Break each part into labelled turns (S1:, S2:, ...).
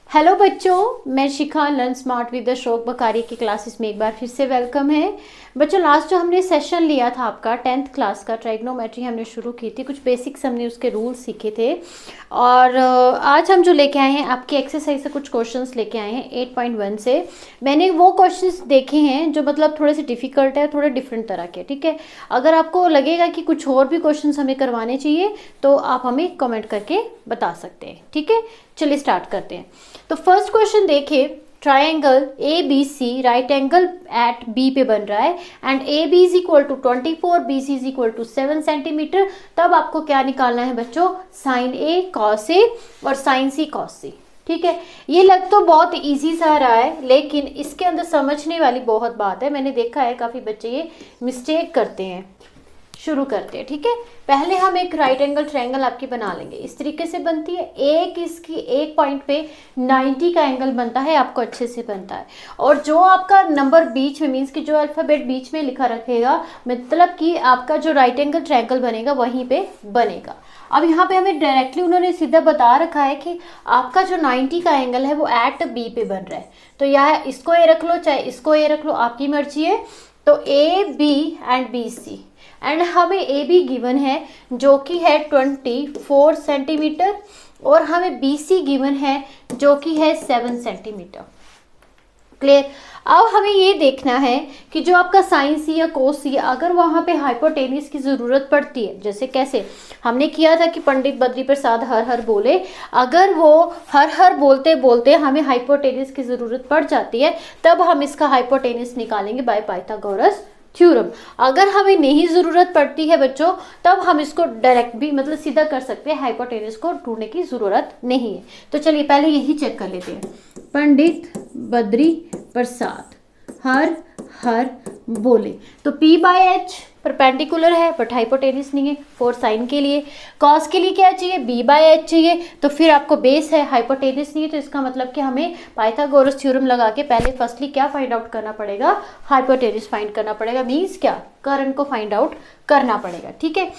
S1: Hello बच्चों, मैं शिखा learn smart with the शौक बकारी की क्लासेस में एक बार फिर से वेलकम है। बच्चों, लास्ट जो हमने सेशन लिया था आपका 10th क्लास का ट्राइग्नोमेट्री हमने शुरू की थी, कुछ बेसिक्स हमने उसके रूल्स सीखे थे। और आज हम जो लेके आए हैं आपकी एक्सरसाइज से कुछ क्वेश्चंस लेके आए हैं 8.1 से। मैंने वो क्वेश्चंस देखे हैं जो मतलब थोड़े से डिफिकल्ट है, थोड़े डिफरेंट तरह के, ठीक है। अगर आपको लगेगा कि कुछ और भी क्वेश्चंस हमें करवाने चाहिए तो आप हमें कमेंट करके बता सकते हैं, ठीक है। चलिए स्टार्ट करते हैं। तो फर्स्ट क्वेश्चन देखिए, triangle A B C right angle at B पे बन रहा है and A B is equal to 24, B C is equal to 7 centimetre. तब आपको क्या निकालना है बच्चों? साइन ए कॉस ए और साइन सी कॉस सी, ठीक है। ये लग तो बहुत इजी सा रहा है, लेकिन इसके अंदर समझने वाली बहुत बात है। मैंने देखा है काफ़ी बच्चे ये मिस्टेक करते हैं। शुरू करते हैं, ठीक है। पहले हम एक राइट एंगल ट्रायंगल आपकी बना लेंगे। इस तरीके से बनती है। एक पॉइंट पे 90 का एंगल बनता है, आपको अच्छे से बनता है। और जो आपका नंबर बीच में, मीन्स कि जो अल्फ़ाबेट बीच में लिखा रखेगा, मतलब कि आपका जो राइट एंगल ट्रायंगल बनेगा वहीं पे बनेगा। अब यहाँ पे हमें डायरेक्टली उन्होंने सीधा बता रखा है कि आपका जो 90 का एंगल है वो एट बी पे बन रहा है। तो यहाँ इसको ए रख लो, चाहे इसको ए रख लो, आपकी मर्जी है। तो A B and B C, and हमें ए बी गिवन है जो कि है 24 सेंटीमीटर और हमें बी सी गिवन है जो कि है 7 सेंटीमीटर। क्लियर। अब हमें ये देखना है कि जो आपका साइन सी या कोस सी, अगर वहाँ पे हाइपोटेनियस की ज़रूरत पड़ती है, जैसे कैसे हमने किया था कि पंडित बद्री प्रसाद हर हर बोले, अगर वो हर हर बोलते बोलते हमें हाइपोटेनियस की ज़रूरत पड़ जाती है, तब हम इसका हाइपोटेनियस निकालेंगे बाय पाइथागोरस थ्योरम। अगर हमें नहीं ज़रूरत पड़ती है बच्चों, तब हम इसको डायरेक्ट भी मतलब सीधा कर सकते हैं, हाइपोटेनियस को ढूंढने की ज़रूरत नहीं है। तो चलिए पहले यही चेक कर लेते हैं। पंडित बद्री प्रसाद हर हर बोले, तो P बाय H परपेंडिकुलर है बट हाइपोटेनियस नहीं है। फॉर साइन के लिए, कॉस के लिए क्या चाहिए? B बाय H चाहिए। तो फिर आपको बेस है, हाइपोटेनियस नहीं है, तो इसका मतलब कि हमें पाइथागोरस थ्योरम लगा के पहले फर्स्टली क्या फाइंड आउट करना पड़ेगा? हाइपोटेनियस फाइंड करना पड़ेगा। मीन्स क्या? करंट को फाइंड आउट करना पड़ेगा, ठीक है।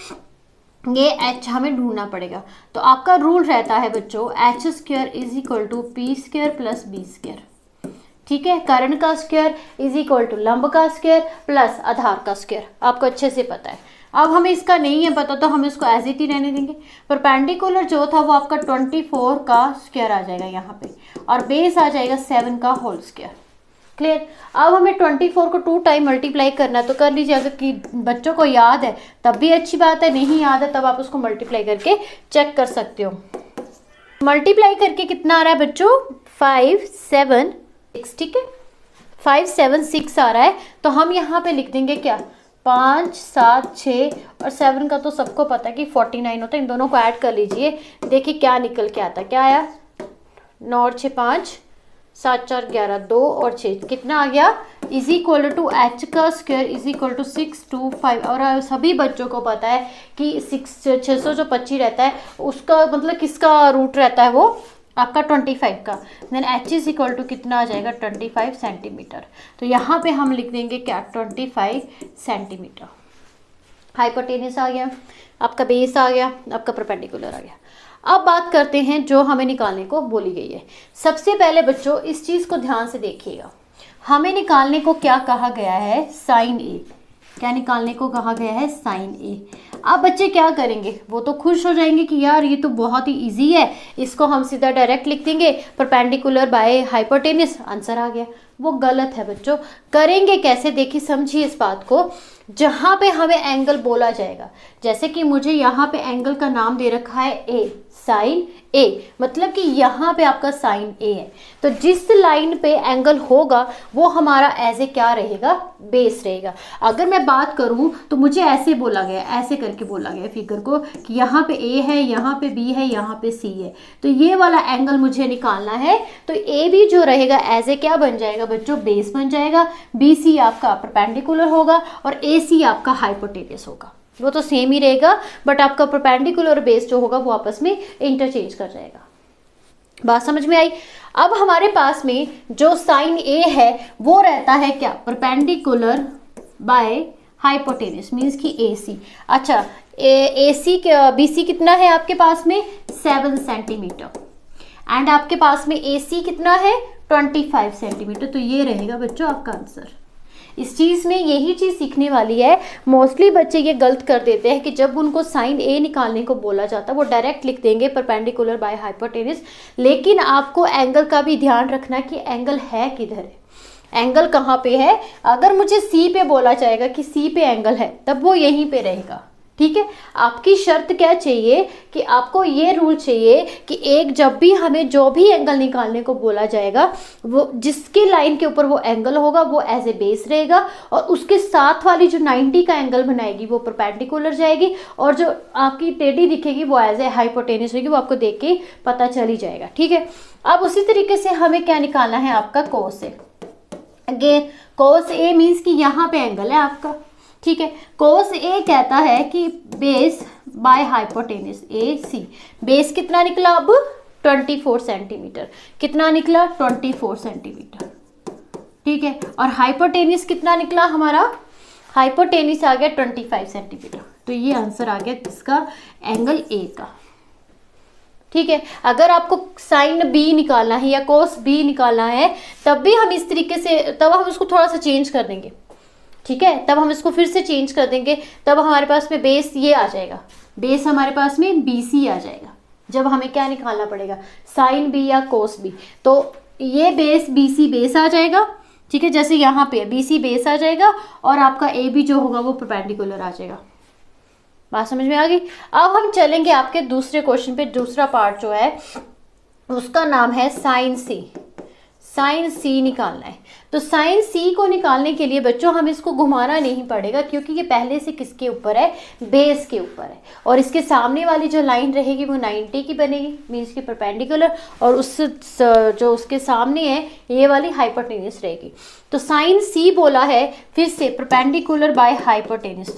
S1: ये H हमें ढूंढना पड़ेगा। तो आपका रूल रहता है बच्चों, h square is equal to p square plus b square, ठीक है। कर्ण का स्क्वायर इज इक्वल टू लंब का स्क्वायर प्लस आधार का स्क्वायर, आपको अच्छे से पता है। अब हमें इसका नहीं है पता तो हम इसको एज इट ही रहने देंगे। परपेंडिकुलर जो था वो आपका 24 का स्क्वायर आ जाएगा यहाँ पे, और बेस आ जाएगा 7 का होल स्क्वायर। क्लियर। अब हमें 24 को 2 टाइम मल्टीप्लाई करना, तो कर लीजिए। अगर कि बच्चों को याद है तब भी अच्छी बात है, नहीं याद है तब आप उसको मल्टीप्लाई करके चेक कर सकते हो। मल्टीप्लाई करके कितना आ रहा है बच्चों? 5 7 6, ठीक है। 5 7 6 आ रहा है। तो हम यहाँ पे लिख देंगे क्या? 5 7 6 और 7 का तो सबको पता है कि 49 होता है। इन दोनों को ऐड कर लीजिए, देखिए क्या निकल के आता है। क्या आया? 9 और 6 5, 7 4 11, 2 और 6 कितना आ गया? इज इक्वल टू एच का स्क्वायर इज इक्वल टू 625। और सभी बच्चों को पता है कि 600 जो 25 रहता है उसका मतलब किसका रूट रहता है? वो आपका 25 का। Then h is equal to कितना आ जाएगा? 25 सेंटीमीटर। तो यहाँ पे हम लिख देंगे क्या? 25 सेंटीमीटर। हाइपोटेनियस आ गया, आपका बेस आ गया, आपका परपेंडिकुलर आ गया। अब बात करते हैं जो हमें निकालने को बोली गई है। सबसे पहले बच्चों इस चीज़ को ध्यान से देखिएगा, हमें निकालने को क्या कहा गया है? साइन ए। क्या निकालने को कहा गया है? साइन ए। अब बच्चे क्या करेंगे? वो तो खुश हो जाएंगे कि यार ये तो बहुत ही इजी है, इसको हम सीधा डायरेक्ट लिख देंगे, परपेंडिकुलर बाय हाइपोटेनियस, आंसर आ गया। वो गलत है बच्चों। करेंगे कैसे? देखिए समझिए इस बात को। जहाँ पे हमें एंगल बोला जाएगा, जैसे कि मुझे यहाँ पे एंगल का नाम दे रखा है ए, साइन ए, मतलब कि यहाँ पे आपका साइन ए है। तो जिस लाइन पे एंगल होगा वो हमारा एज ए क्या रहेगा? बेस रहेगा। अगर मैं बात करूँ तो मुझे ऐसे बोला गया, ऐसे करके बोला गया फिगर को कि यहाँ पे ए है, यहाँ पे बी है, यहाँ पे सी है, तो ये वाला एंगल मुझे निकालना है। तो ए बी जो रहेगा एज ए क्या बन जाएगा बच्चों? बेस बन जाएगा। बी सी आपका परपेंडिकुलर होगा और ए सी आपका हाइपोटेनियस होगा। वो तो सेम ही रहेगा, बट आपका परपेंडिकुलर और बेस जो होगा वो आपस में इंटरचेंज कर जाएगा। बात समझ में आई? अब हमारे पास में जो साइन ए है वो रहता है क्या? परपेंडिकुलर बाय हाइपोटेनियस, मीन्स कि ए सी। अच्छा, ए सी बी सी कितना है आपके पास में? 7 सेंटीमीटर। एंड आपके पास में AC कितना है 25 सेंटीमीटर। तो ये रहेगा बच्चों आपका आंसर। इस चीज़ में यही चीज़ सीखने वाली है। मोस्टली बच्चे ये गलत कर देते हैं कि जब उनको साइन ए निकालने को बोला जाता है वो डायरेक्ट लिख देंगे परपेंडिकुलर बाय हाइपोटेनस। लेकिन आपको एंगल का भी ध्यान रखना कि एंगल है किधर है, एंगल कहाँ पे है। अगर मुझे सी पे बोला जाएगा कि सी पे एंगल है तब वो यहीं पे रहेगा, ठीक है। आपकी शर्त क्या चाहिए कि आपको ये रूल चाहिए कि एक जब भी हमें जो भी एंगल निकालने को बोला जाएगा वो जिसके लाइन के ऊपर वो एंगल होगा वो एज ए बेस रहेगा, और उसके साथ वाली जो 90 का एंगल बनाएगी वो परपेंडिकुलर जाएगी, और जो आपकी टेढ़ी दिखेगी वो एज ए हाइपोटेनस रहेगी। वो आपको देख के पता चल ही जाएगा, ठीक है। अब उसी तरीके से हमें क्या निकालना है आपका कोस ए। अगेन कोस ए मीन्स कि यहाँ पे एंगल है आपका, ठीक है। कोस ए कहता है कि base by hypotenuse AC, base कितना निकला अब 24 सेंटीमीटर, कितना निकला 24 सेंटीमीटर, ठीक है। और हाइपोटेनस कितना निकला हमारा, हाइपोटेनस आ गया 25 सेंटीमीटर। तो ये आंसर आ गया किसका, एंगल A का, ठीक है। अगर आपको साइन B निकालना है या कोस B निकालना है तब भी हम इस तरीके से, तब हम इसको थोड़ा सा चेंज कर देंगे, ठीक है। तब हम इसको फिर से चेंज कर देंगे, तब हमारे पास में बेस ये आ जाएगा, बेस हमारे पास में BC आ जाएगा। जब हमें क्या निकालना पड़ेगा, साइन B या कोस B, तो ये बेस BC बेस आ जाएगा, ठीक है। जैसे यहाँ पे BC बेस आ जाएगा और आपका AB जो होगा वो परपेंडिकुलर आ जाएगा। बात समझ में आ गई। अब हम चलेंगे आपके दूसरे क्वेश्चन पे। दूसरा पार्ट जो है उसका नाम है साइन C। साइन C निकालना है। तो साइन C को निकालने के लिए बच्चों हमें इसको घुमाना नहीं पड़ेगा, क्योंकि ये पहले से किसके ऊपर है, बेस के ऊपर है, और इसके सामने वाली जो लाइन रहेगी वो 90 की बनेगी, मीन्स की परपेंडिकुलर, और उस जो उसके सामने है ये वाली हाइपोटेनस रहेगी। तो साइन C बोला है फिर से परपेंडिकुलर बाय हाइपोटेनस।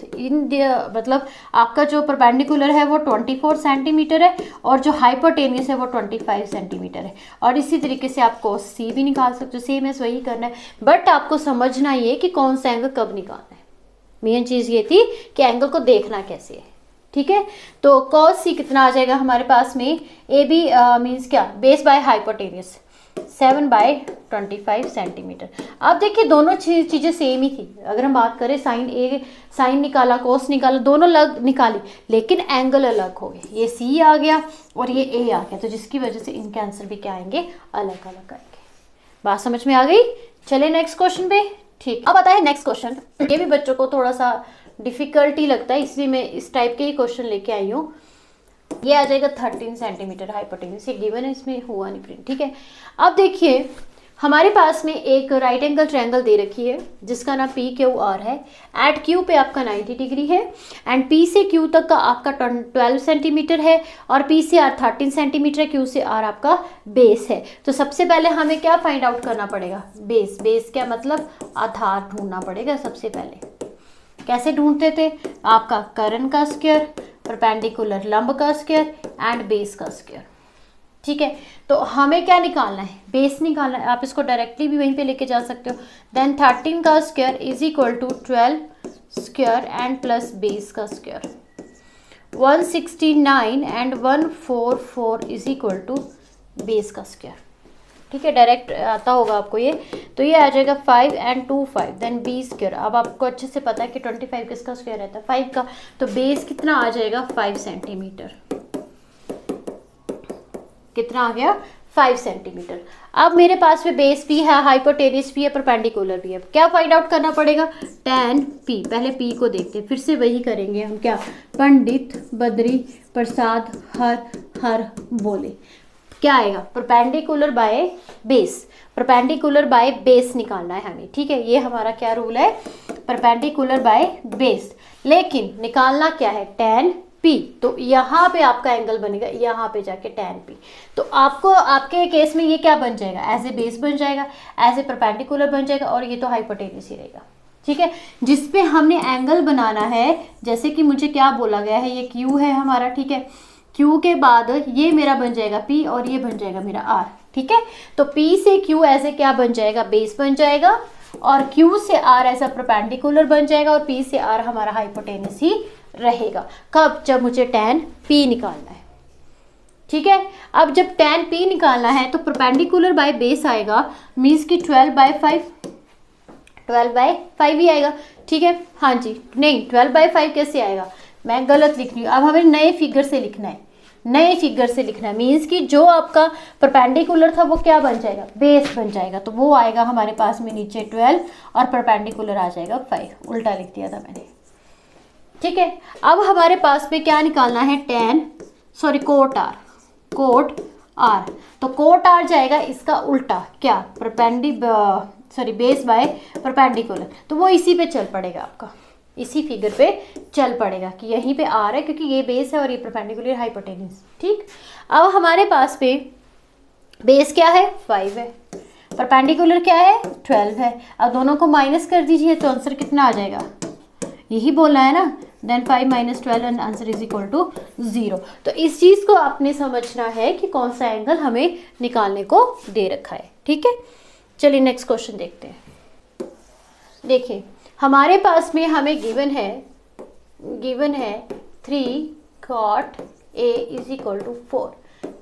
S1: मतलब आपका जो परपेंडिकुलर है वो 24 सेंटीमीटर है और जो हाइपोटेनस है वो 25 सेंटीमीटर है। और इसी तरीके से आप कोस C भी निकाल सकते हो, सेम है वही करना है, बट आपको समझना ये कि कौन सा एंगल कब निकालना है। मेन चीज ये थी कि एंगल को देखना कैसे है, ठीक है। तो cos C कितना आ जाएगा हमारे पास में, AB मीन्स क्या, बेस बाय हाइपोटेनस 7/25 सेंटीमीटर। अब देखिए दोनों चीजें सेम ही थी। अगर हम बात करें साइन निकाला, कोस निकाला, दोनों अलग निकाली, लेकिन एंगल अलग हो गए। ये C आ गया और ये A आ गया, तो जिसकी वजह से इनके आंसर भी क्या आएंगे, अलग अलग आएंगे। बात समझ में आ गई। चले नेक्स्ट क्वेश्चन पे, ठीक। अब आता है नेक्स्ट क्वेश्चन। ये भी बच्चों को थोड़ा सा डिफिकल्टी लगता है, इसलिए मैं इस टाइप के ही क्वेश्चन लेके आई हूँ। ये आ जाएगा 13 सेंटीमीटर हाइपोटेनस, ये गिवन है, इसमें हुआ नहीं प्रिंट, ठीक है। अब देखिए हमारे पास में एक राइट एंगल ट्रायंगल दे रखी है जिसका नाम PQR है। एट Q पे आपका 90 डिग्री है एंड P से Q तक का आपका 12 सेंटीमीटर है और P से R 13 सेंटीमीटर है, Q से R आपका बेस है। तो सबसे पहले हमें क्या फाइंड आउट करना पड़ेगा, बेस। बेस क्या मतलब, आधार ढूंढना पड़ेगा सबसे पहले। कैसे ढूंढते थे, आपका कर्ण का स्क्वायर, परपेंडिकुलर लंब का स्क्वायर एंड बेस का स्क्वायर, ठीक है। तो हमें क्या निकालना है, बेस निकालना है। आप इसको डायरेक्टली भी वहीं पे लेके जा सकते हो। देन 13 का square is equal to 12 square and plus base का square, 169 and 144 is equal to base का स्क्वायर, ठीक है। डायरेक्ट आता होगा आपको ये, तो ये आ जाएगा 5 एंड 2 5, देन बी स्क्वायर। अब आपको अच्छे से पता है कि 25 किसका स्क्वायर रहता है, 5 का। तो बेस कितना आ जाएगा, 5 सेंटीमीटर। कितना आ गया, 5 सेंटीमीटर। अब मेरे पास में बेस भी है, हाइपोटेनस भी है, परपेंडिकुलर भी है। क्या फाइंड आउट करना पड़ेगा, tan P। पहले P को देखते हैं, फिर से वही करेंगे हम, क्या, पंडित बद्री प्रसाद हर बोले। क्या आएगा, perpendicular by base. Perpendicular by base निकालना है हमें, ठीक है। ये हमारा क्या रूल है, परपेंडिकुलर बाय बेस। लेकिन निकालना क्या है, tan P। तो यहाँ पे आपका एंगल बनेगा, यहाँ पे जाके tan P। तो आपको आपके केस में ये क्या बन जाएगा, एज ए बेस बन जाएगा, एज ए परपेंडिकुलर बन जाएगा, और ये तो हाइपोटेनस ही रहेगा, ठीक है। जिसपे हमने एंगल बनाना है, जैसे कि मुझे क्या बोला गया है, ये Q है हमारा, ठीक है। Q के बाद ये मेरा बन जाएगा P और ये बन जाएगा मेरा R, ठीक है। तो P से Q ऐसे क्या बन जाएगा, बेस बन जाएगा, और Q से R ऐसा परपेंडिकुलर बन जाएगा, और P से R हमारा हाइपोटेनस ही रहेगा। कब, जब मुझे tan P निकालना है, ठीक है। अब जब tan P निकालना है तो परपेंडिकुलर बाय बेस आएगा, मीन्स कि 12/5 12/5 ही आएगा। ठीक है, हाँ जी, नहीं 12/5 कैसे आएगा, मैं गलत लिख रही हूँ। अब हमें नए फिगर से लिखना है, नए फिगर से लिखना है, मीन्स कि जो आपका परपेंडिकुलर था वो क्या बन जाएगा, बेस बन जाएगा। तो वो आएगा हमारे पास में नीचे 12 और परपेंडिकुलर आ जाएगा 5, उल्टा लिख दिया था मैंने। ठीक है, अब हमारे पास में क्या निकालना है, कोट आर। तो कोट आर जाएगा इसका उल्टा, क्या, बेस बाय परपेंडिकुलर। तो वो इसी पे चल पड़ेगा, आपका इसी फिगर पे चल पड़ेगा कि यहीं पे आर है, क्योंकि ये बेस है और ये परपेंडिकुलर हाइपोटेन्यूज। ठीक, अब हमारे पास पे बेस क्या है, 5 है, परपेंडिकुलर क्या है, 12 है। अब दोनों को माइनस कर दीजिए तो आंसर कितना आ जाएगा, यही बोलना है ना, then 5 - 12 and answer is equal to 0। तो इस चीज़ को आपने समझना है कि कौन सा एंगल हमें निकालने को दे रखा है। ठीक है, चलिए नेक्स्ट क्वेश्चन देखते हैं। देखिए हमारे पास में हमें गिवन है 3 cot A is equal to 4,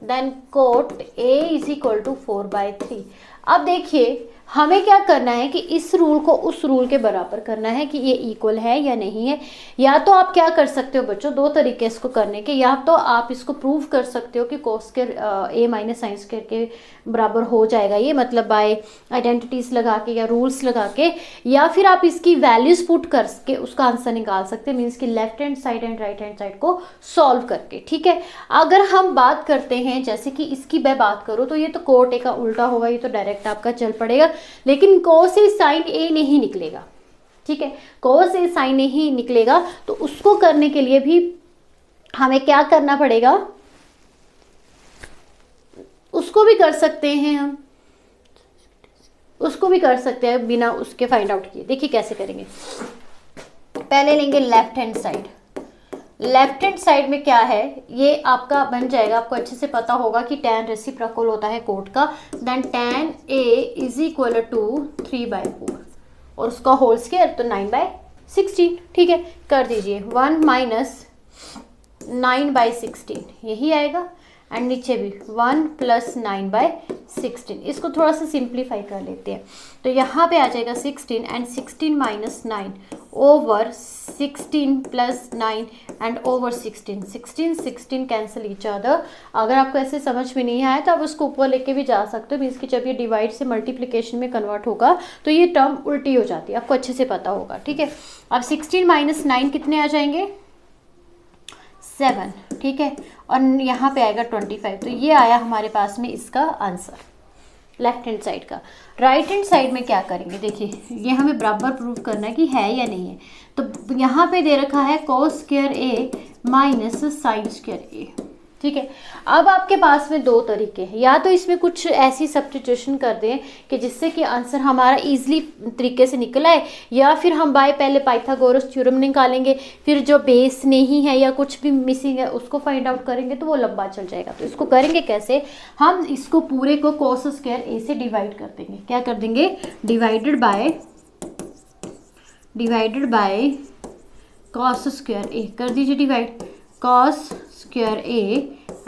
S1: then cot A is equal to 4/3। अब देखिए हमें क्या करना है कि इस रूल को उस रूल के बराबर करना है कि ये इक्वल है या नहीं है। या तो आप क्या कर सकते हो बच्चों, दो तरीके इसको करने के, या तो आप इसको प्रूव कर सकते हो कि cos square A minus sine square के बराबर हो जाएगा ये, मतलब बाय आइडेंटिटीज लगा के या रूल्स लगा के, या फिर आप इसकी वैल्यूज पुट करके उसका आंसर निकाल सकते हैं, मीन्स कि left hand side and right hand side को सॉल्व करके। ठीक है, अगर हम बात करते हैं जैसे कि इसकी मैं बात करूँ तो ये तो कोट ए का उल्टा होगा, ये तो डायरेक्ट आपका चल पड़ेगा, लेकिन cos ए साइन ए नहीं निकलेगा। ठीक है, cos ए साइन ए ही निकलेगा। तो उसको करने के लिए भी हमें क्या करना पड़ेगा, उसको भी कर सकते हैं हम, उसको भी कर सकते हैं बिना उसके फाइंड आउट किए। देखिए कैसे करेंगे, पहले लेंगे left hand side. Left hand side में क्या है, ये आपका बन जाएगा, आपको अच्छे से पता होगा कि tan रेसिप्रोकल होता है कोट का, then tan A is equal to 3/4 और उसका होल स्क्वायर तो 9/16। ठीक है, कर दीजिए 1 - 9/16 यही आएगा, एंड नीचे भी 1 + 9/16। इसको थोड़ा सा सिंप्लीफाई कर लेते हैं, तो यहाँ पे आ जाएगा 16 and 16 - 9 over 16 + 9 and over 16। 16 cancel each other. अगर आपको ऐसे समझ में नहीं आया तो आप उसको ऊपर लेके भी जा सकते हो, मीन्स कि जब ये डिवाइड से मल्टीप्लिकेशन में कन्वर्ट होगा तो ये टर्म उल्टी हो जाती है, आपको अच्छे से पता होगा। ठीक है, अब 16 - 9 कितने आ जाएंगे, 7। ठीक है, और यहाँ पे आएगा 25। तो ये आया हमारे पास में इसका आंसर लेफ्ट हैंड साइड का। राइट हैंड साइड में क्या करेंगे, देखिए ये हमें बराबर प्रूव करना है कि है या नहीं है। तो यहाँ पे दे रखा है cos square A minus sine square A। ठीक है, अब आपके पास में दो तरीके हैं, या तो इसमें कुछ ऐसी सब्स्टिट्यूशन कर दें कि जिससे कि आंसर हमारा इजीली तरीके से निकल आए, या फिर हम पहले पाइथागोरस थ्योरम निकालेंगे, फिर जो बेस नहीं है या कुछ भी मिसिंग है उसको फाइंड आउट करेंगे, तो वो लंबा चल जाएगा। तो इसको करेंगे कैसे, हम इसको पूरे को cos स्क्वायर A से डिवाइड कर देंगे। क्या कर देंगे, divided by cos square A कर दीजिए, divide cos square A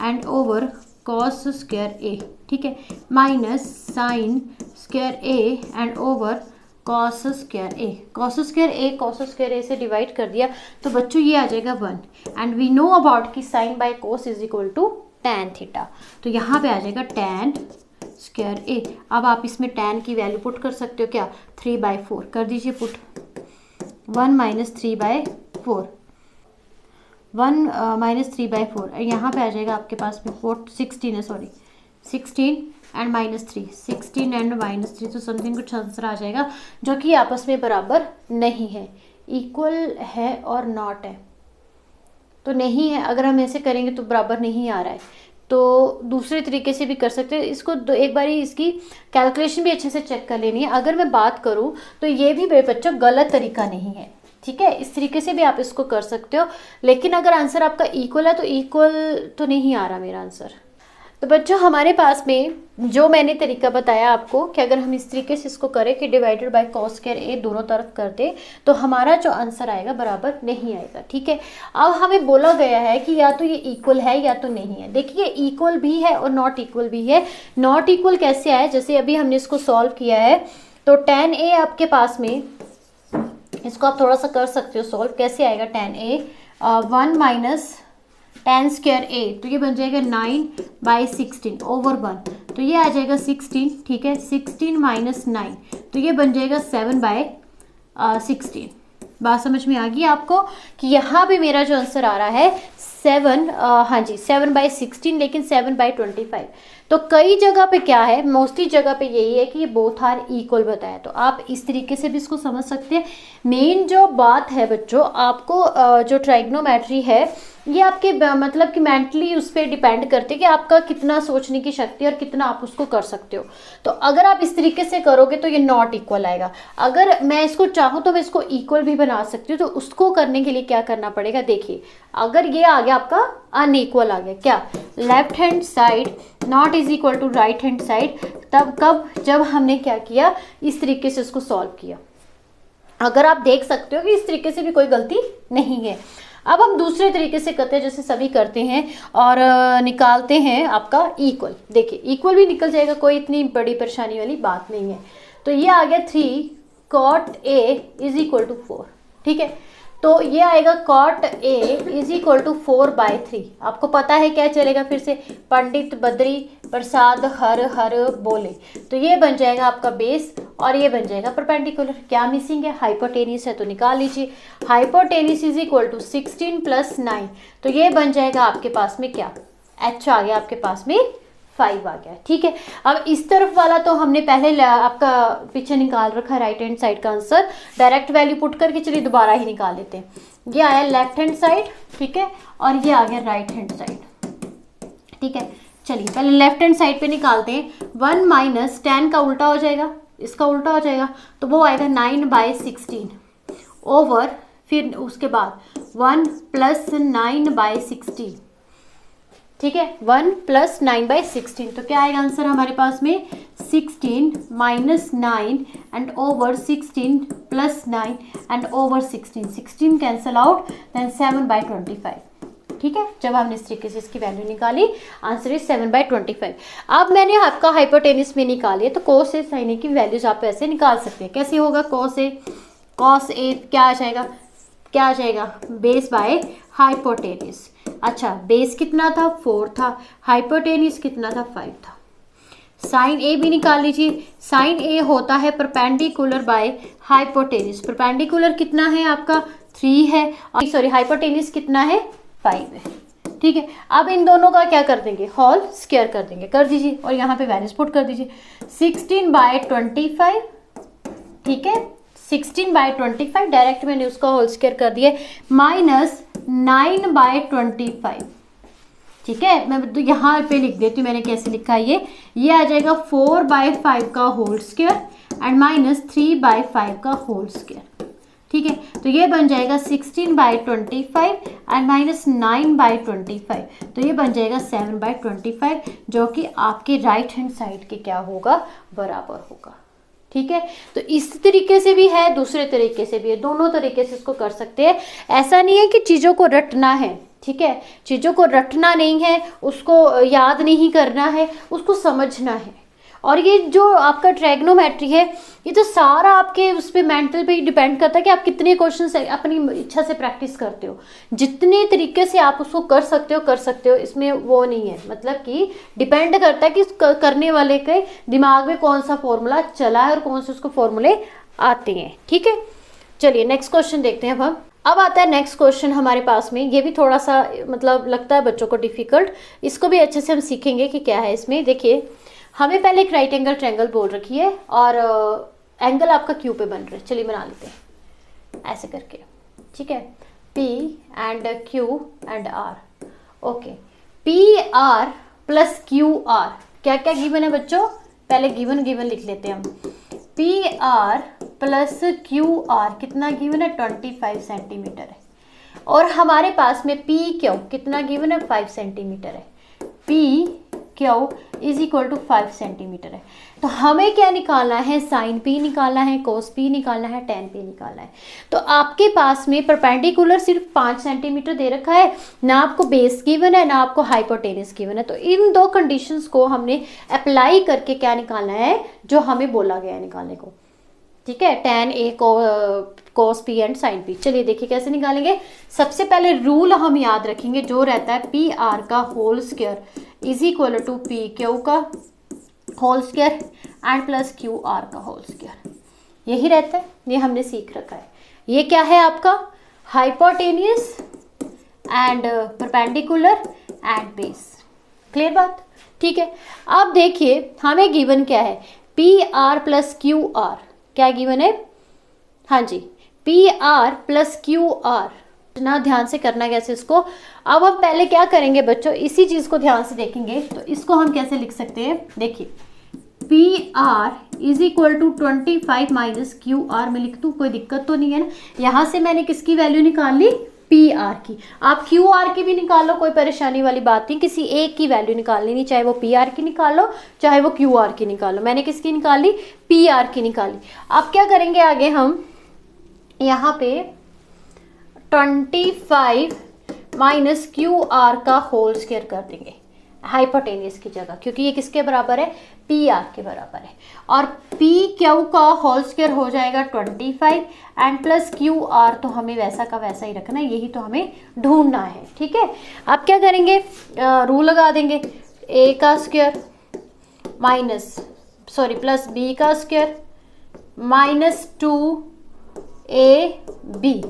S1: and over cos square A। ठीक है, minus sine square A and over cos square A। cos square A से डिवाइड कर दिया तो बच्चों ये आ जाएगा 1, एंड वी नो अबाउट कि sine by cos is equal to tan theta. तो यहाँ पे आ जाएगा tan स्क्वायर A। अब आप इसमें tan की वैल्यू पुट कर सकते हो, क्या, 3/4 कर दीजिए पुट, 1 - 3/4, 1 - 3/4, यहाँ पे आ जाएगा आपके पास में 16 है, सॉरी 16 एंड -3, 16 एंड -3, तो समथिंग कुछ आंसर आ जाएगा जो कि आपस में बराबर नहीं है, इक्वल है और नॉट है, तो नहीं है। अगर हम ऐसे करेंगे तो बराबर नहीं आ रहा है, तो दूसरे तरीके से भी कर सकते हैं इसको। एक बारी इसकी कैलकुलेशन भी अच्छे से चेक कर लेनी है। अगर मैं बात करूँ तो ये भी मेरे बच्चों गलत तरीका नहीं है। ठीक है, इस तरीके से भी आप इसको कर सकते हो, लेकिन अगर आंसर आपका इक्वल है तो इक्वल तो नहीं आ रहा मेरा आंसर। तो बच्चों हमारे पास में जो मैंने तरीका बताया आपको कि अगर हम इस तरीके से इसको करें कि डिवाइडेड बाय कॉस स्क्वायर ए दोनों तरफ कर दे तो हमारा जो आंसर आएगा बराबर नहीं आएगा। ठीक है, अब हमें बोला गया है कि या तो ये इक्वल है या तो नहीं है। देखिए इक्वल भी है और नॉट इक्वल भी है। नॉट इक्वल कैसे आया, जैसे अभी हमने इसको सॉल्व किया है तो tan a आपके पास में, इसको आप थोड़ा सा कर सकते हो सॉल्व, कैसे आएगा tan a 1 minus tan square a, तो ये बन जाएगा 9/16 ओवर 1, तो ये आ जाएगा 16। ठीक है, 16 माइनस 9 तो ये बन जाएगा 7/16। बात समझ में आ गई आपको कि यहाँ पे मेरा जो आंसर आ रहा है 7, हाँ जी 7/16, लेकिन 7/25। तो कई जगह पे क्या है, मोस्टली जगह पे यही है कि ये बोथ आर इक्वल बताया, तो आप इस तरीके से भी इसको समझ सकते हैं। मेन जो बात है बच्चों, आपको जो ट्राइग्नोमेट्री है ये आपके मतलब कि मेंटली उस पर डिपेंड करती है कि आपका कितना सोचने की शक्ति और कितना आप उसको कर सकते हो। तो अगर आप इस तरीके से करोगे तो ये नॉट इक्वल आएगा। अगर मैं इसको चाहूँ तो मैं इसको इक्वल भी बना सकती हूँ, तो उसको करने के लिए क्या करना पड़ेगा, देखिए अगर ये आ गया आपका अनइक्वल आ गया, क्या left hand side not is equal to right hand side, तब कब, जब हमने क्या किया इस तरीके से उसको सॉल्व किया। अगर आप देख सकते हो कि इस तरीके से भी कोई गलती नहीं है। अब हम दूसरे तरीके से करते हैं, जैसे सभी करते हैं और निकालते हैं आपका इक्वल। देखिए इक्वल भी निकल जाएगा, कोई इतनी बड़ी परेशानी वाली बात नहीं है। तो ये आ गया 3 cot a is equal to 4। ठीक है, तो ये आएगा cot a is equal to 4/3। आपको पता है क्या चलेगा, फिर से पंडित बद्री प्रसाद हर हर बोले, तो ये बन जाएगा आपका बेस और ये बन जाएगा परपेंडिकुलर। क्या मिसिंग है, हाइपोटेनिस है, तो निकाल लीजिए। हाइपोटेनिस इज इक्वल टू 16 + 9, तो ये बन जाएगा आपके पास में क्या, h आ गया आपके पास में 5 आ गया। ठीक है, अब इस तरफ वाला तो हमने पहले आपका पीछे निकाल रखा है राइट हैंड साइड का आंसर, डायरेक्ट वैल्यू पुट करके चलिए दोबारा ही निकाल लेते हैं। ये आया लेफ्ट हैंड साइड, ठीक है, और ये आ गया राइट हैंड साइड। ठीक है, चलिए पहले लेफ्ट हैंड साइड पे निकालते हैं। 1 माइनस tan का उल्टा हो जाएगा, इसका उल्टा हो जाएगा, तो वो आएगा 9/16 ओवर, फिर उसके बाद 1 + 9/16। ठीक है, 1 + 9/16, तो क्या आएगा आंसर हमारे पास में 16 minus 9 and over 16 + 9 and over 16, 16 cancel out, then 7/25। ठीक है, जब हमने इस तरीके से इसकी वैल्यू निकाली, आंसर इज 7/25। अब मैंने आपका हाइपोटेनिस में निकाली है, तो cos a sin a की वैल्यूज आप ऐसे निकाल सकते हैं। कैसे होगा, cos a क्या आ जाएगा, क्या आ जाएगा, बेस बाय हाइपोटेनिस। अच्छा, बेस कितना था, 4 था, हाइपोटेनिस कितना था, 5 था। साइन ए भी निकाल लीजिए। साइन ए होता है परपेंडिकुलर बाय हाइपोटेनिस। परपेंडिकुलर कितना है आपका, 3 है, और सॉरी हाइपोटेनिस कितना है, 5 है। ठीक है, अब इन दोनों का क्या कर देंगे, होल स्क्वायर कर देंगे, कर दीजिए और यहाँ पे वैल्यूज पुट कर दीजिए। 16/25, ठीक है, 16/25 डायरेक्ट मैंने उसका होल स्क्वायर कर दिया, माइनस 9/25। ठीक है, मैं तो यहाँ पे लिख देती हूँ, मैंने कैसे लिखा है ये आ जाएगा 4/5 का होल स्क्वायर एंड माइनस 3/5 का होल स्क्वायर। ठीक है, तो ये बन जाएगा 16/25 एंड माइनस 9/25, तो ये बन जाएगा 7/25, जो कि आपके राइट हैंड साइड के क्या होगा, बराबर होगा। ठीक है, तो इस तरीके से भी है, दूसरे तरीके से भी है, दोनों तरीके से इसको कर सकते हैं। ऐसा नहीं है कि चीज़ों को रटना है, ठीक है, चीज़ों को रटना नहीं है, उसको याद नहीं करना है, उसको समझना है। और ये जो आपका ट्रायग्नोमेट्री है, ये तो सारा आपके उस पर मेंटल पे डिपेंड करता है कि आप कितने क्वेश्चन अपनी इच्छा से प्रैक्टिस करते हो। जितने तरीके से आप उसको कर सकते हो, इसमें वो नहीं है, मतलब कि डिपेंड करता है कि करने वाले के दिमाग में कौन सा फॉर्मूला चला है और कौन से उसको फॉर्मूले आते हैं। ठीक है, चलिए नेक्स्ट क्वेश्चन देखते हैं। अब आता है नेक्स्ट क्वेश्चन हमारे पास में, ये भी थोड़ा सा मतलब लगता है बच्चों को डिफिकल्ट, इसको भी अच्छे से हम सीखेंगे कि क्या है इसमें। देखिए, हमें पहले एक राइट एंगल ट्रायंगल बोल रखी है और एंगल आपका क्यू पे बन रहा है। चलिए बना लेते हैं ऐसे करके। ठीक है, P and Q and R। Okay, PR + QR क्या क्या गिवन है बच्चों, पहले गिवन लिख लेते हैं हम। PR + QR कितना गिवन है, 25 सेंटीमीटर है, और हमारे पास में PQ कितना गिवन है, 5 सेंटीमीटर है। PQ Q is equal to 5 centimetre है। तो हमें क्या निकालना है, साइन पी निकालना है, कोस पी निकालना है, टेन पी निकालना है। तो आपके पास में परपेंडिकुलर सिर्फ 5 सेंटीमीटर दे रखा है, ना आपको बेस गिवन है ना आपको हाइपोटेनस गिवन है। तो इन दो कंडीशंस को हमने अप्लाई करके क्या निकालना है, जो हमें बोला गया है निकालने को। ठीक है, tan A cos P and sine P. चलिए देखिए कैसे निकालेंगे। सबसे पहले रूल हम याद रखेंगे जो रहता है पी आर का whole square is equal to P Q का whole square and plus Q R का होल स्क्वायर। यही रहता है, ये हमने सीख रखा है। ये क्या है आपका, hypotenuse and perpendicular and base. Clear बात, ठीक है। अब देखिए हमें गिवन क्या है, P R plus Q R. क्या गिवन है, हाँ जी, P R plus Q R. ना ध्यान से करना कैसे इसको। अब हम पहले क्या करेंगे बच्चों, इसी चीज को ध्यान से देखेंगे। तो इसको हम कैसे लिख सकते हैं, देखिए P R is equal to 25 minus Q R में लिख दूँ, कोई दिक्कत तो नहीं है ना। यहाँ से मैंने किसकी वैल्यू निकाल ली, पी आर की। आप क्यू आर की भी निकालो, कोई परेशानी वाली बात नहीं, किसी एक की वैल्यू निकालनी नहीं, चाहे वो पी आर की निकालो चाहे वो क्यू आर की निकालो। मैंने किसकी निकाली, पी आर की निकाली। अब क्या करेंगे आगे, हम यहाँ पे 25 माइनस क्यू आर का होल स्क्वायर कर देंगे हाइपोटेनियस की जगह, क्योंकि ये किसके बराबर है, पी आर के बराबर है। और पी क्यू का होल स्क्वायर हो जाएगा 25 एंड प्लस क्यू आर, तो हमें वैसा का वैसा ही रखना है, यही तो हमें ढूंढना है। ठीक है, अब क्या करेंगे, रूल लगा देंगे, ए का स्क्वायर माइनस प्लस बी का स्क्वायर माइनस 2 AB,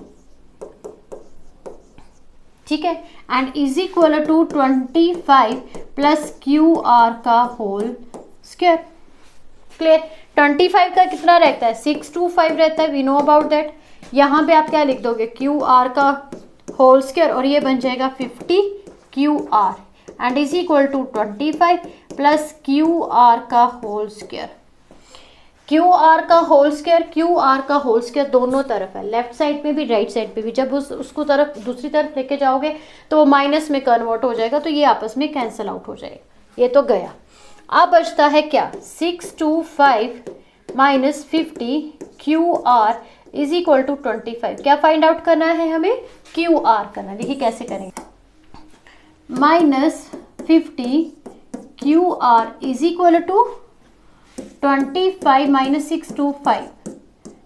S1: ठीक है, and is equal to 25 plus Q R का होल स्क्वायर। क्लियर, 25 का कितना रहता है, 625 रहता है, वी नो अबाउट दैट। यहाँ पे आप क्या लिख दोगे, क्यू आर का होल स्क्वायर, और ये बन जाएगा 50 Q R and is equal to 25 plus Q R का होल स्क्वायर। क्यू आर का होल स्क्वायर, क्यू आर का होल स्क्वायर दोनों तरफ है, लेफ्ट साइड पे भी राइट साइड पे भी। जब उसको तरफ दूसरी तरफ लेके जाओगे तो वो माइनस में कन्वर्ट हो जाएगा, तो ये आपस में कैंसिल आउट हो जाएगा। ये तो गया। अब बचता है क्या, 625 minus 50 Q R is equal to 25। क्या फाइंड आउट करना है हमें, क्यू आर करना। देखिए कैसे करेंगे, minus 50 Q R is equal to 25 minus 625।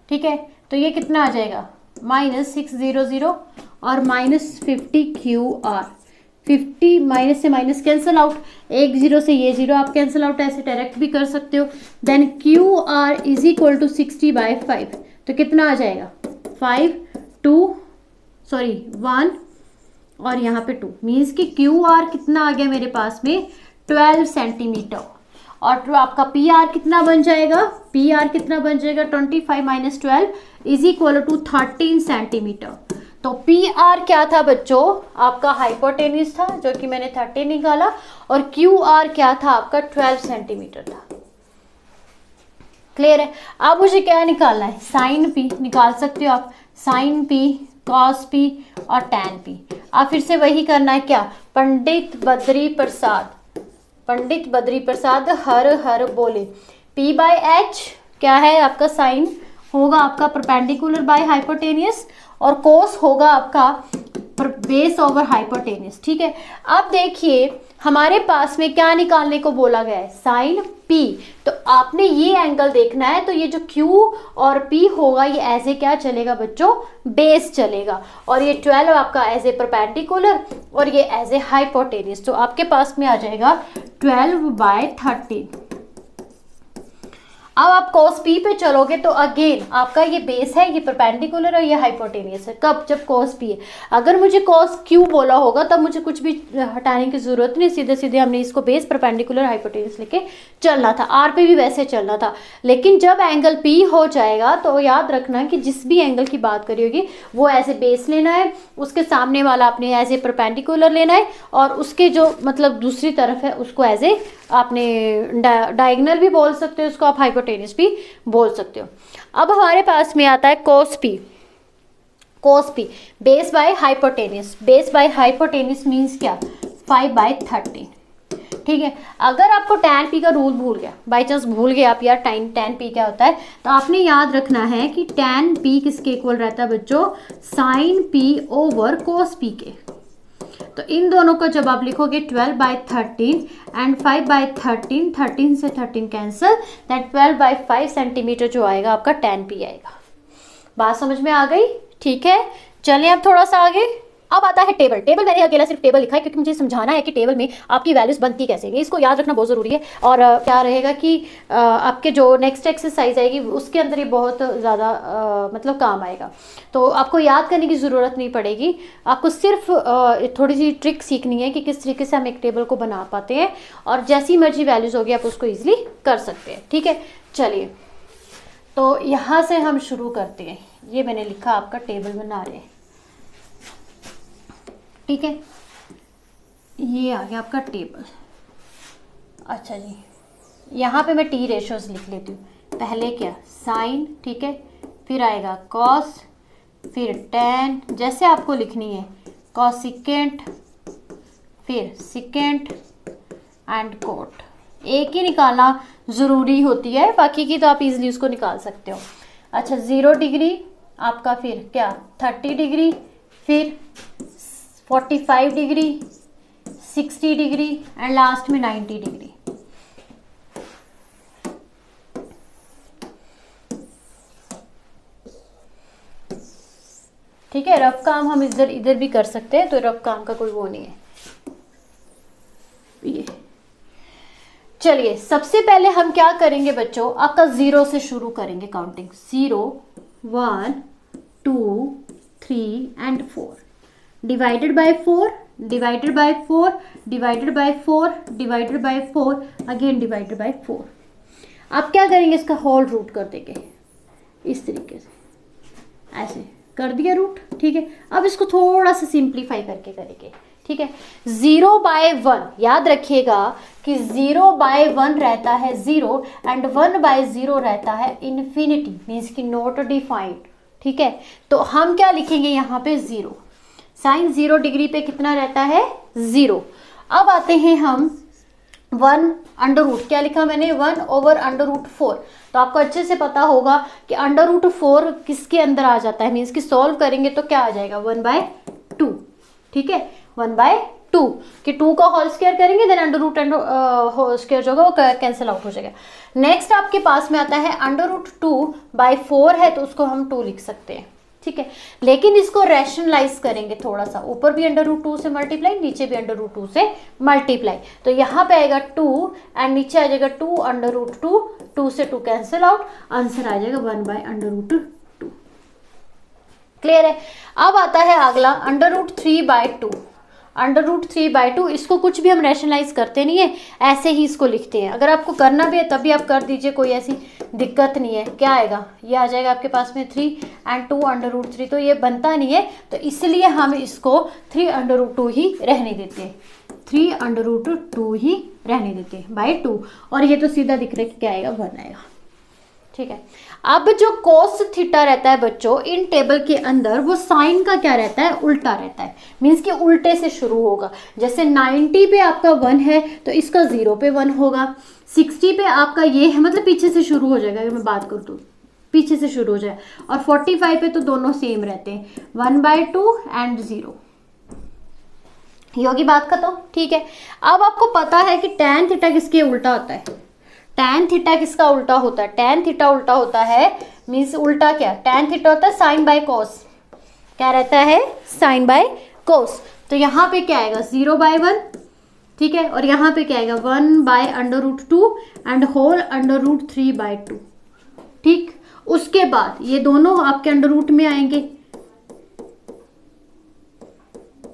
S1: ठीक है, तो ये कितना आ जाएगा, माइनस 600 और माइनस 50 क्यू आर। 50 माइनस से माइनस कैंसिल आउट, एक जीरो से ये जीरो आप कैंसिल आउट, ऐसे डायरेक्ट भी कर सकते हो। Then Q R is equal to 60/5, तो कितना आ जाएगा, 1 और यहाँ पे 2, मीन्स कि क्यू आर कितना आ गया मेरे पास में, 12 सेंटीमीटर। और तो आपका पी आर कितना बन जाएगा, पी आर कितना बन जाएगा, 25 minus 12 is equal to 13 centimetre. तो पी आर क्या था बच्चों, आपका हाइपोटेनियस था जो कि मैंने 30 निकाला, और क्यू आर क्या था आपका, 12 सेंटीमीटर था। क्लियर है। अब मुझे क्या निकालना है, साइन पी निकाल सकते हो आप, साइन पी, कॉस पी और टैन पी। अब फिर से वही करना है, क्या, पंडित बद्री प्रसाद हर हर बोले। P/H क्या है आपका, साइन होगा आपका परपेंडिकुलर बाय हाइपोटेनियस, और कोस होगा आपका बेस ओवर हाइपोटेनियस। ठीक है, अब देखिए हमारे पास में क्या निकालने को बोला गया है, साइन P। तो आपने ये एंगल देखना है, तो ये जो Q और P होगा ये एज ए क्या चलेगा बच्चों, बेस चलेगा, और ये 12 आपका एज ए परपेंडिकुलर और ये एज ए हाइपोटेनियस। तो आपके पास में आ जाएगा 12/13। अब आप cos P पे चलोगे तो अगेन आपका ये बेस है, ये परपेंडिकुलर और ये हाइपोटेनियस है। कब, जब cos P है। अगर मुझे cos Q बोला होगा तब मुझे कुछ भी हटाने की जरूरत नहीं, सीधे सीधे हमने इसको बेस परपेंडिकुलर हाइपोटेनियस लेके चलना था। R पे भी वैसे चलना था, लेकिन जब एंगल P हो जाएगा तो याद रखना कि जिस भी एंगल की बात करी होगी वो एज ए बेस लेना है, उसके सामने वाला आपने एज ए परपेंडिकुलर लेना है, और उसके जो मतलब दूसरी तरफ है उसको एज ए आपने डायगोनल भी बोल सकते हो, उसको आप हाइपोटेनियस भी बोल सकते हो। अब हमारे पास में आता है cos P base by hypotenuse. Base by hypotenuse means क्या, 5/13। ठीक है। अगर आपको tan p का रूल भूल गया, बाई चांस भूल गए आप यार tan p क्या होता है, तो आपने याद रखना है कि tan p किसके इक्वल रहता है बच्चों, sin p over cos p के। तो इन दोनों को जब आप लिखोगे 12/13 एंड 5/13, 13 से 13 कैंसिल, दैट 12/5 सेंटीमीटर जो आएगा आपका tan p आएगा। बात समझ में आ गई? ठीक है, चलिए अब थोड़ा सा आगे। अब आता है टेबल। टेबल मैंने अकेला सिर्फ टेबल लिखा है क्योंकि मुझे समझाना है कि टेबल में आपकी वैल्यूज बनती कैसे है, इसको याद रखना बहुत ज़रूरी है। और क्या रहेगा कि आपके जो नेक्स्ट एक्सरसाइज आएगी उसके अंदर ये बहुत ज़्यादा मतलब काम आएगा। तो आपको याद करने की ज़रूरत नहीं पड़ेगी, आपको सिर्फ थोड़ी सी ट्रिक सीखनी है कि किस तरीके से हम एक टेबल को बना पाते हैं, और जैसी मर्जी वैल्यूज होगी आप उसको ईजिली कर सकते हैं। ठीक है, चलिए तो यहाँ से हम शुरू करते हैं। ये मैंने लिखा आपका टेबल बना रहे हैं, ठीक है, ये आ गया आपका टेबल। अच्छा जी, यहाँ पे मैं टी रेशियोज लिख लेती हूँ। पहले क्या, साइन, ठीक है, फिर आएगा कॉस, फिर टेन, जैसे आपको लिखनी है, कॉसिकेंट, फिर सिकेंट एंड कोट। एक ही निकालना ज़रूरी होती है, बाकी की तो आप इजीली उसको निकाल सकते हो। अच्छा, 0 डिग्री आपका, फिर क्या 30 डिग्री, फिर 45 डिग्री, 60 डिग्री एंड लास्ट में 90 डिग्री। ठीक है, रफ काम हम इधर इधर भी कर सकते हैं, तो रफ काम का कोई वो नहीं है। ये चलिए, सबसे पहले हम क्या करेंगे बच्चों, आपका 0 से शुरू करेंगे counting. 0, 1, 2, 3 and 4, divided by 4, divided by 4, divided by 4, divided by 4, again divided by 4। आप क्या करेंगे, इसका होल रूट कर देंगे इस तरीके से, ऐसे कर दिया रूट। ठीक है, अब इसको थोड़ा सा सिंप्लीफाई करके करेंगे। ठीक है, 0/1 याद रखिएगा कि 0/1 रहता है 0 एंड 1/0 रहता है इन्फिनिटी, मीन्स कि नॉट डिफाइंड। ठीक है, तो हम क्या लिखेंगे यहाँ पे 0, साइन 0 डिग्री पे कितना रहता है 0। अब आते हैं हम 1 अंडर रूट, क्या लिखा मैंने 1/√4। तो आपको अच्छे से पता होगा कि √4 किसके अंदर आ जाता है, मीन्स कि सॉल्व करेंगे तो क्या आ जाएगा 1/2। ठीक है, 1/2 कि 2 का होल स्क्वायर करेंगे देन होल स्क्वायर जो होगा वो कैंसिल आउट हो जाएगा। नेक्स्ट आपके पास में आता है √2/4 है, तो उसको हम 2 लिख सकते हैं। ठीक है, लेकिन इसको रैशनलाइज करेंगे थोड़ा सा, ऊपर भी √2 से मल्टीप्लाई, नीचे भी √2 से मल्टीप्लाई। तो यहाँ पे आएगा 2 एंड नीचे आ जाएगा 2 2 से 2 कैंसिल आउट, आंसर आ जाएगा 1/√2। क्लियर है? अब आता है अगला √3/2। √3/2 इसको कुछ भी हम रैशनलाइज करते नहीं है, ऐसे ही इसको लिखते हैं। अगर आपको करना भी है तब भी आप कर दीजिए, कोई ऐसी दिक्कत नहीं है। क्या आएगा, ये आ जाएगा आपके पास में 3 एंड 2 √3, तो ये बनता नहीं है, तो इसलिए हम इसको 3 √2 ही रहने देते हैं, 3 ही रहने देते हैं बाय 2। और ये तो सीधा दिख रहा है कि क्या आएगा 1 आएगा। ठीक है, अब जो कोस थीटा रहता है बच्चों इन टेबल के अंदर, वो साइन का क्या रहता है, उल्टा रहता है, मीन्स कि उल्टे से शुरू होगा। जैसे 90 पे आपका 1 है तो इसका 0 पे 1 होगा, 60 पे आपका ये है, मतलब पीछे से शुरू हो जाएगा। अगर मैं बात करूँ तो पीछे से शुरू हो जाए, और 45 पे तो दोनों सेम रहते हैं, 1/2 एंड 0। ये होगी बात खत्म। ठीक है, अब आपको पता है कि tan थीटा किसके उल्टा होता है, tan थीटा किसका उल्टा होता है, tan थीटा उल्टा होता है, मीन्स उल्टा क्या, tan थीटा होता है साइन बाय कॉस। क्या रहता है, साइन बाय कॉस। तो यहाँ पे क्या आएगा 0/1। ठीक है, और यहाँ पे क्या आएगा 1/√2 एंड होल √3/2। ठीक, उसके बाद ये दोनों आपके अंडर रूट में आएंगे,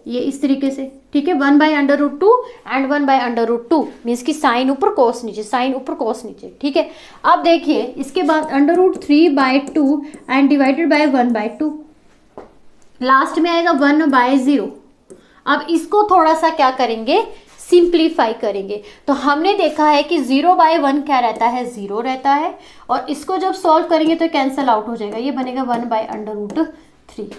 S1: ये इस तरीके से। ठीक है, 1/√2 एंड 1/√2 मीन्स कि साइन ऊपर कोस नीचे, साइन ऊपर कोस नीचे। ठीक है, अब देखिए इसके बाद √3/2 एंड डिवाइडेड बाय 1/2, लास्ट में आएगा 1/0। अब इसको थोड़ा सा क्या करेंगे, सिंप्लीफाई करेंगे। तो हमने देखा है कि 0/1 क्या रहता है, 0 रहता है, और इसको जब सॉल्व करेंगे तो कैंसिल आउट हो जाएगा, ये बनेगा 1/√3।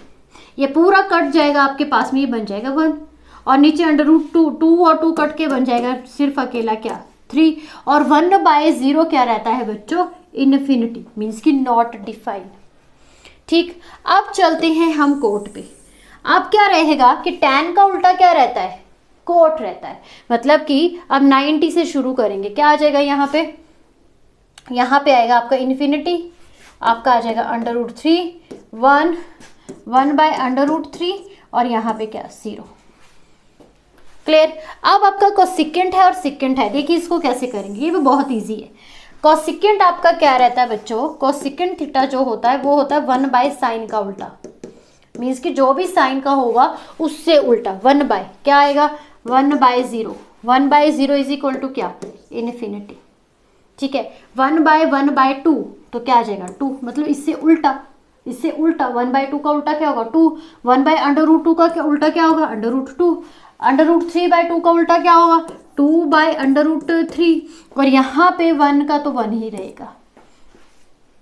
S1: ये पूरा कट जाएगा आपके पास में, ये बन जाएगा 1। और नीचे अंडर रूट 2, 2 और 2 कट के बन जाएगा सिर्फ अकेला क्या 3, और 1/0 क्या रहता है बच्चों, इन्फिनिटी, मीन्स कि नॉट डिफाइंड। ठीक, अब चलते हैं हम कोट पे। अब क्या रहेगा कि tan का उल्टा क्या रहता है, कोट रहता है। मतलब कि अब 90 से शुरू करेंगे, क्या आ जाएगा यहाँ पे, यहाँ पे आएगा आपका इन्फिनिटी, आपका आ जाएगा √3, 1/√3 और यहाँ पे क्या 0। क्लियर। अब आपका कोसिकेंट है और सिकेंट है, देखिए इसको कैसे करेंगे, ये भी बहुत इजी है। कोसिकेंट आपका क्या रहता है बच्चों, कोसिकेंट थीटा जो होता है वो होता है 1/sin का उल्टा, मीन्स कि जो भी साइन का होगा उससे उल्टा, 1/ क्या आएगा 1/0, 1/0 इज इक्वल टू क्या, इन्फिनिटी। ठीक है, 1/1/2 तो क्या आ जाएगा 2, मतलब इससे उल्टा, इससे उल्टा 1/2 का उल्टा क्या होगा 2, 1/√2 का क्या उल्टा क्या होगा √2, √3/2 का उल्टा क्या होगा 2/√3, और यहाँ पे 1 का तो 1 ही रहेगा।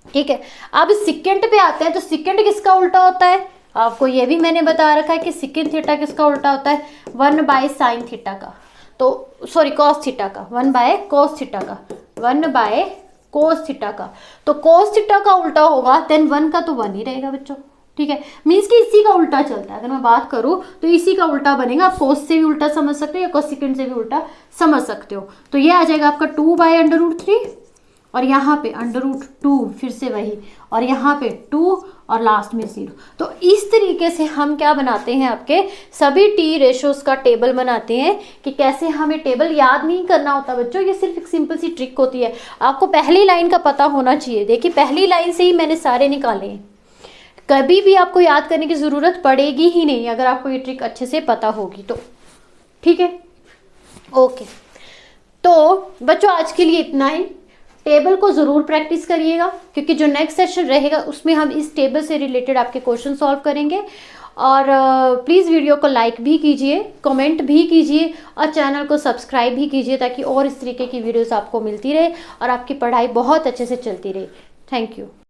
S1: ठीक है, अब सिकेंट पे आते हैं, तो सिकेंट किसका उल्टा होता है, आपको ये भी मैंने बता रखा है कि सिकेंट थीटा किसका उल्टा होता है 1/sin थीटा का, तो सॉरी cos थीटा का, 1/cos थीटा का, 1/cos थीटा का, तो cos थीटा का उल्टा होगा देन 1 का तो 1 ही रहेगा बच्चों। ठीक है, मीन्स कि इसी का उल्टा चलता है, अगर मैं बात करूं तो इसी का उल्टा बनेगा। आप cos से भी उल्टा समझ सकते हो या कोसिकेंट से भी उल्टा समझ सकते हो। तो ये आ जाएगा आपका 2/√3 और यहाँ पे √2 फिर से वही, और यहाँ पे 2 और लास्ट में 0। तो इस तरीके से हम क्या बनाते हैं, आपके सभी टी रेशोज का टेबल बनाते हैं। कि कैसे हमें टेबल याद नहीं करना होता बच्चों, ये सिर्फ एक सिंपल सी ट्रिक होती है, आपको पहली लाइन का पता होना चाहिए। देखिए पहली लाइन से ही मैंने सारे निकाले हैं, कभी भी आपको याद करने की ज़रूरत पड़ेगी ही नहीं अगर आपको ये ट्रिक अच्छे से पता होगी तो। ठीक है, ओके। तो बच्चों आज के लिए इतना ही। टेबल को ज़रूर प्रैक्टिस करिएगा, क्योंकि जो नेक्स्ट सेशन रहेगा उसमें हम इस टेबल से रिलेटेड आपके क्वेश्चन सॉल्व करेंगे। और प्लीज़ वीडियो को लाइक भी कीजिए, कमेंट भी कीजिए और चैनल को सब्सक्राइब भी कीजिए, ताकि और इस तरीके की वीडियोस आपको मिलती रहे और आपकी पढ़ाई बहुत अच्छे से चलती रहे। Thank you.